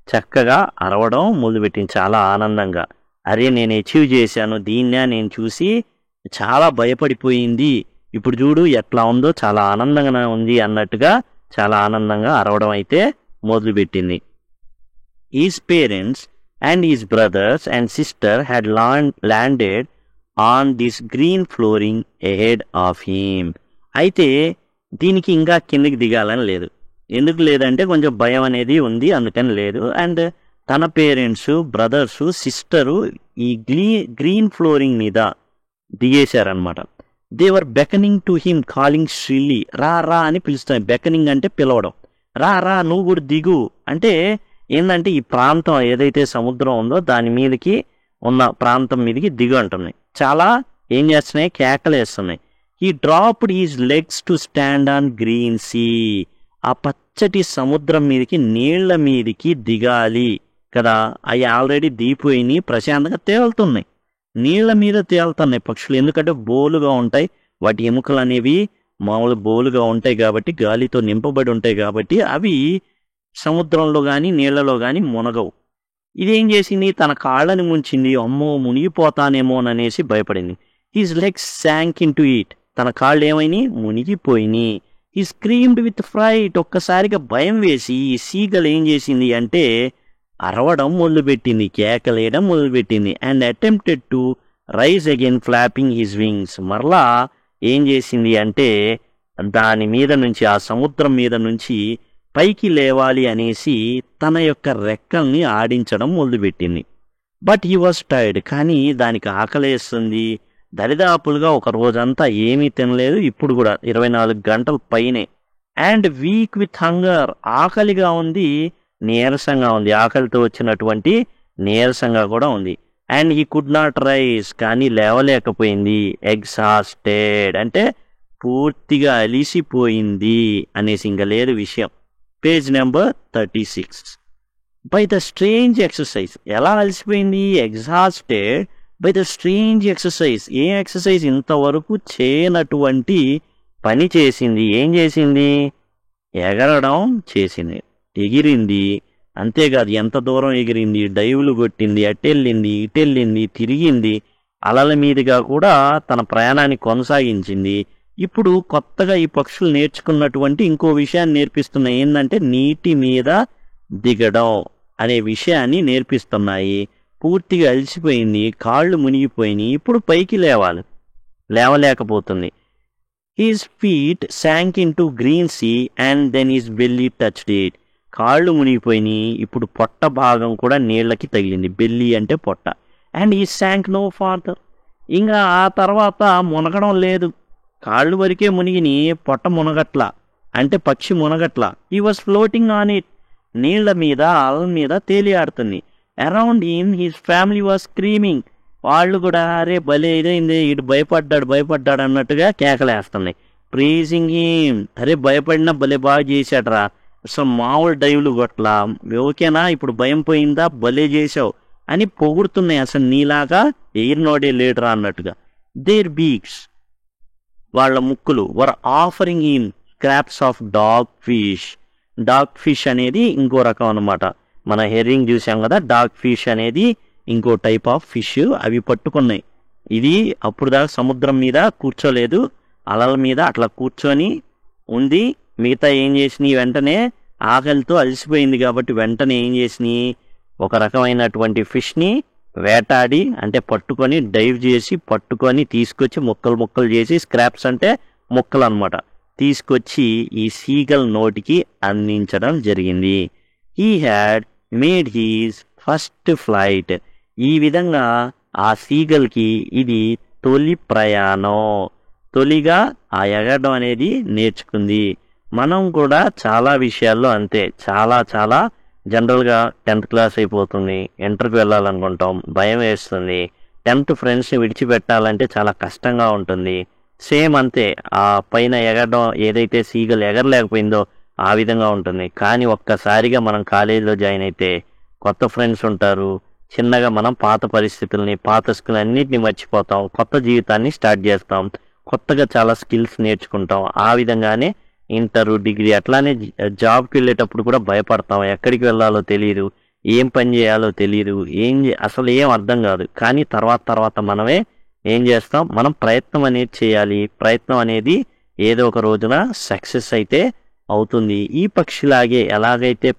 Speaker 1: చక్కగా అరవడం మొదలుపెట్టింది చాలా ఆనందంగా. అరే నేను అచీవ్ చేశాను, దీన్నే నేను చూసి చాలా భయపడిపోయింది, ఇప్పుడు చూడు ఎట్లా ఉందో చాలా ఆనందంగా ఉంది అన్నట్టుగా చాలా ఆనందంగా అరవడం అయితే మొదలుపెట్టింది. His parents and his brothers and sister had landed on this green flooring ahead of him. అయితే దీనికి ఇంకా కిందకి దిగాలని లేదు. ఎందుకు లేదంటే కొంచెం భయం అనేది ఉంది, అందుకని లేదు. అండ్ తన పేరెంట్స్, బ్రదర్సు, సిస్టరు ఈ గ్రీన్ ఫ్లోరింగ్ మీద దిగేశారనమాట. They were beckoning to him calling shrilly. రా రా అని పిలుస్తాయి. బెకనింగ్ అంటే పిలవడం. రా రా నువ్వు కూడా దిగు అంటే ఏంటంటే ఈ ప్రాంతం ఏదైతే సముద్రం ఉందో దాని మీదకి ఉన్న ప్రాంతం మీదకి దిగు అంటున్నాయి. చాలా ఏం చేస్తున్నాయి, కేకలు వేస్తున్నాయి. He dropped his legs to stand on green sea. ఆ పచ్చటి సముద్రం మీదకి నీళ్ల మీదకి దిగాలి కదా, అవి ఆల్రెడీ దిగిపోయి ప్రశాంతంగా తేలుతున్నాయి. నీళ్ల మీద తేలుతున్నాయి పక్షులు, ఎందుకంటే బోలుగా ఉంటాయి, వాటి ఎముకలు అనేవి మామూలు బోలుగా ఉంటాయి కాబట్టి, గాలితో నింపబడి ఉంటాయి కాబట్టి అవి సముద్రంలో కానీ నీళ్లలో కానీ మునగవు. ఇదేం చేసింది, తన కాళ్ళని ముంచింది. అమ్మో మునిగిపోతానేమోననేసి భయపడింది. His legs sank into it. తన కాళ్ళు ఏమైనాయి, మునిగిపోయినాయి. He screamed with fright. ఒక్కసారిగా భయం వేసి ఈ సీగల్ ఏం చేసింది అంటే అరవడం మొదలుపెట్టింది, కేకలేయడం మొదలుపెట్టింది. And attempted to rise again flapping his wings. మరలా ఏం చేసింది అంటే దాని మీద నుంచి, ఆ సముద్రం మీద నుంచి పైకి లేవాలి అనేసి తన యొక్క రెక్కల్ని ఆడించడం మొదలుపెట్టింది. But he was tired. కానీ దానికి ఆకలేస్తుంది. దరిదాపులుగా ఒక రోజంతా ఏమీ తినలేదు, ఇప్పుడు కూడా 24 గంటల పైనే. And weak with hunger. ఆకలిగా ఉంది, నీరసంగా ఉంది, ఆకలితో వచ్చినటువంటి నీరసంగా కూడా ఉంది. And he could not rise. కానీ లేవలేకపోయింది. ఎగ్జాస్టెడ్ అంటే పూర్తిగా అలిసిపోయింది అనేసి ఇంకా లేదు విషయం. Page number 36. By the strange exercise. ఎలా అలసిపోయింది, exhausted by the strange exercise. ఏ ఎక్సర్సైజ్, ఇంతవరకు చేయనటువంటి పని చేసింది. ఏం చేసింది, ఎగరడం చేసింది. ఎగిరింది, అంతేకాదు ఎంత దూరం ఎగిరింది, డైవ్లు కొట్టింది, అటెళ్ళింది, ఇటెళ్ళింది, తిరిగింది, అలల మీదుగా కూడా తన ప్రయాణాన్ని కొనసాగించింది. ఇప్పుడు కొత్తగా ఈ పక్షులు నేర్చుకున్నటువంటి ఇంకో విషయాన్ని నేర్పిస్తున్నాయి. ఏంటంటే నీటి మీద దిగడం అనే విషయాన్ని నేర్పిస్తున్నాయి. పూర్తిగా అలసిపోయింది, కాళ్ళు మునిగిపోయినాయి, ఇప్పుడు పైకి లేవలేకపోతుంది. His feet sank into green sea and then his belly touched it. కాళ్ళు మునిగిపోయినాయి, ఇప్పుడు పొట్ట భాగం కూడా నీళ్ళకి తగిలింది. బెల్లీ అంటే పొట్ట. అండ్ ఈ శాంక్ నో ఫార్దర్. ఇంకా ఆ తర్వాత మునగడం లేదు. కాళ్ళు వరకే మునిగిని, పొట్ట మునగట్ల, అంటే పక్షి మునగట్ల. He was floating on it. నీళ్ల మీద, అలల మీద తేలియాడుతుంది. Around him his family was screaming. వాళ్ళు కూడా అరే భలే ఇదైంది, ఇటు భయపడ్డాడు అన్నట్టుగా కేకలేస్తున్నాయి. Pricing him. అరే భయపడినా భలే బాగా చేశాడరా, అసలు మామూలు డైవ్లు కొట్లా, ఓకేనా, ఇప్పుడు భయం పోయిందా, భలే చేసావు అని పొగుడుతున్నాయి. అసలు నీలాగా ఎయిర్నోడే లేడురా అన్నట్టుగా. Their beaks. వాళ్ళ ముక్కులు were offering him scraps of dogfish. Dogfish అనేది ఇంకో రకం అనమాట. మన హెర్రింగ్ చూసాం కదా, డాగ్ ఫిష్ అనేది ఇంకో టైప్ ఆఫ్ ఫిష్. అవి పట్టుకున్నాయి. ఇది అప్పుడు దాకా సముద్రం మీద కూర్చోలేదు, అలల మీద అట్లా కూర్చొని ఉంది. మిగతా ఏం చేసినాయి, వెంటనే ఆకలితో అలసిపోయింది కాబట్టి వెంటనే ఏం చేసినాయి, ఒక రకమైనటువంటి ఫిష్ని వేటాడి, అంటే పట్టుకొని డైవ్ చేసి పట్టుకొని తీసుకొచ్చి ముక్కలు చేసి, స్క్రాప్స్ అంటే ముక్కలు అనమాట, తీసుకొచ్చి ఈ సీగల్ నోటికి అందించడం జరిగింది. He had made he's first flight. ఈ విధంగా ఆ సీగల్కి ఇది తొలి ప్రయాణం. తొలిగా ఆ ఎగరడం అనేది నేర్చుకుంది. మనం కూడా చాలా విషయాల్లో అంతే. చాలా జనరల్గా 10th క్లాస్ అయిపోతుంది, ఇంటర్కి వెళ్ళాలనుకుంటాం, భయం వేస్తుంది. 10th ఫ్రెండ్స్ని విడిచిపెట్టాలంటే చాలా కష్టంగా ఉంటుంది. సేమ్ అంతే, ఆ పైన ఎగరడం ఏదైతే సీగల్ ఎగరలేకపోయిందో ఆ విధంగా ఉంటుంది. కానీ ఒక్కసారిగా మనం కాలేజీలో జాయిన్ అయితే కొత్త ఫ్రెండ్స్ ఉంటారు. చిన్నగా మనం పాత పరిస్థితుల్ని, పాత స్కిల్ అన్నిటిని మర్చిపోతాం. కొత్త జీవితాన్ని స్టార్ట్ చేస్తాం. కొత్తగా చాలా స్కిల్స్ నేర్చుకుంటాం. ఆ విధంగానే ఇంటరు, డిగ్రీ అట్లానే జాబ్కి వెళ్ళేటప్పుడు కూడా భయపడతాం. ఎక్కడికి వెళ్ళాలో తెలియదు, ఏం పని చేయాలో తెలియదు, అసలు ఏం అర్థం కాదు. కానీ తర్వాత మనమే ఏం చేస్తాం, మనం ప్రయత్నం అనేది చేయాలి. ప్రయత్నం అనేది ఏదో ఒక రోజున సక్సెస్ అయితే అవుతుంది. ఈ పక్షిలాగే ఎలాగైతే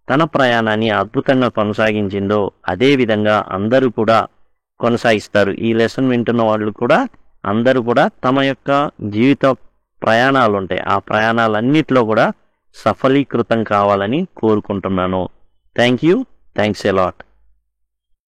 Speaker 1: తన ప్రయాణాన్ని అద్భుతంగా కొనసాగించిందో అదే విధంగా అందరూ కూడా కొనసాగిస్తారు. ఈ లెసన్ వింటున్న వాళ్ళు కూడా అందరూ కూడా తమ యొక్క జీవిత ప్రయాణాలు ఉంటాయి, ఆ ప్రయాణాలన్నిటిలో కూడా సఫలీకృతం కావాలని కోరుకుంటున్నాను. Thanks a lot.